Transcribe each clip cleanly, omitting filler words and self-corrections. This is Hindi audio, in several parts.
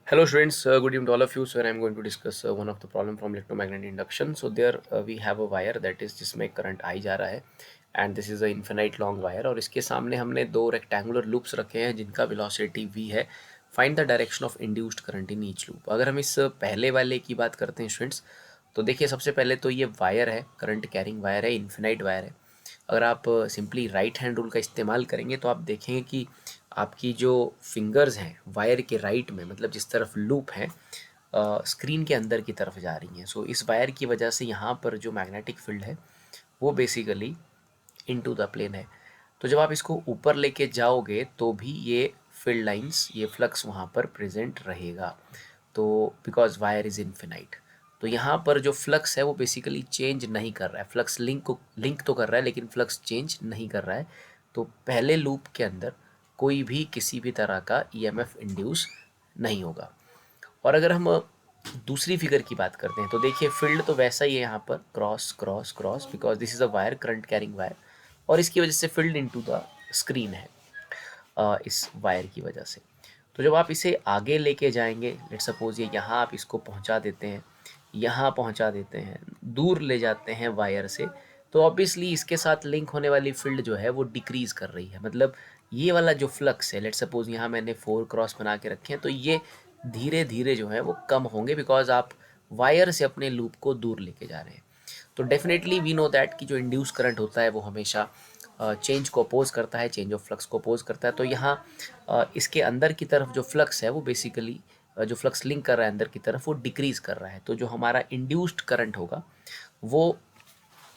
Hello students, good evening to all of you. So I am going to discuss one of the problem from electromagnetic induction. So there we have a wire that is जिसमें करंट आई जा रहा है and this is a infinite long wire और इसके सामने हमने दो rectangular loops रखे हैं जिनका velocity v है. Find the direction of induced current in each loop. अगर हम इस पहले वाले की बात करते हैं स्टूडेंट्स, तो देखिए सबसे पहले तो ये वायर है, करंट कैरिंग वायर है, इन्फिनाइट वायर है. अगर आप सिंपली राइट हैंड रूल का इस्तेमाल करेंगे तो आप देखेंगे कि आपकी जो फिंगर्स हैं वायर के राइट में, मतलब जिस तरफ लूप है, स्क्रीन के अंदर की तरफ जा रही हैं. सो इस वायर की वजह से यहाँ पर जो मैग्नेटिक फील्ड है वो बेसिकली इनटू द प्लेन है. तो जब आप इसको ऊपर लेके जाओगे तो भी ये फील्ड लाइंस, ये फ्लक्स वहाँ पर प्रेजेंट रहेगा. तो बिकॉज वायर इज़ इन्फिनाइट, तो यहाँ पर जो फ्लक्स है वो बेसिकली चेंज नहीं कर रहा है. फ्लक्स लिंक तो कर रहा है लेकिन फ्लक्स चेंज नहीं कर रहा है. तो पहले लूप के अंदर कोई भी किसी भी तरह का ईएमएफ इंड्यूस नहीं होगा. और अगर हम दूसरी फिगर की बात करते हैं तो देखिए फील्ड तो वैसा ही है यहाँ पर, cross cross cross, because this is a wire, current carrying wire, और इसकी वजह से फील्ड इनटू द स्क्रीन है इस वायर की वजह से. तो जब आप इसे आगे लेके जाएंगे, लेट सपोज ये यहाँ आप इसको पहुँचा देते हैं, यहाँ पहुँचा देते हैं, दूर ले जाते हैं वायर से, तो ऑब्वियसली इसके साथ लिंक होने वाली फील्ड जो है वो डिक्रीज़ कर रही है. मतलब ये वाला जो फ्लक्स है, लेट सपोज यहाँ मैंने 4 क्रॉस बना के रखे हैं, तो ये धीरे धीरे जो है वो कम होंगे बिकॉज आप वायर से अपने लूप को दूर लेके जा रहे हैं. तो डेफिनेटली वी नो दैट कि जो इंड्यूस करंट होता है वो हमेशा चेंज को अपोज करता है, चेंज ऑफ फ्लक्स को अपोज करता है. तो यहाँ इसके अंदर की तरफ जो फ्लक्स है वो बेसिकली जो फ्लक्स लिंक कर रहा है अंदर की तरफ वो डिक्रीज़ कर रहा है. तो जो हमारा इंड्यूस्ड करंट होगा वो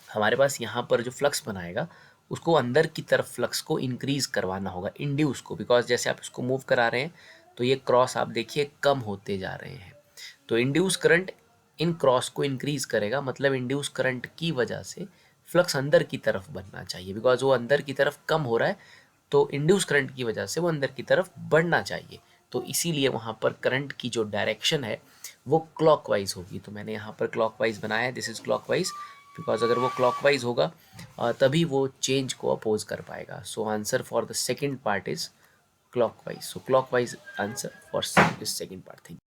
हमारे पास यहाँ पर जो फ्लक्स बनाएगा उसको अंदर की तरफ फ्लक्स को इंक्रीज़ करवाना होगा, इंड्यूस को, बिकॉज जैसे आप इसको मूव करा रहे हैं तो ये क्रॉस आप देखिए कम होते जा रहे हैं. तो इंड्यूस करंट इन क्रॉस को इंक्रीज़ करेगा, मतलब इंड्यूस करंट की वजह से फ्लक्स अंदर की तरफ बनना चाहिए, बिकॉज वो अंदर की तरफ कम हो रहा है, तो इंड्यूस करंट की वजह से वो अंदर की तरफ बढ़ना चाहिए. तो इसीलिए वहाँ पर करंट की जो डायरेक्शन है वो क्लॉकवाइज होगी. तो मैंने यहाँ पर क्लॉकवाइज बनाया है, दिस इज़ क्लॉकवाइज, बिकॉज अगर वो क्लॉकवाइज होगा तभी वो चेंज को अपोज कर पाएगा. So answer for the second part is clockwise. So clockwise answer for this second part. Thank you.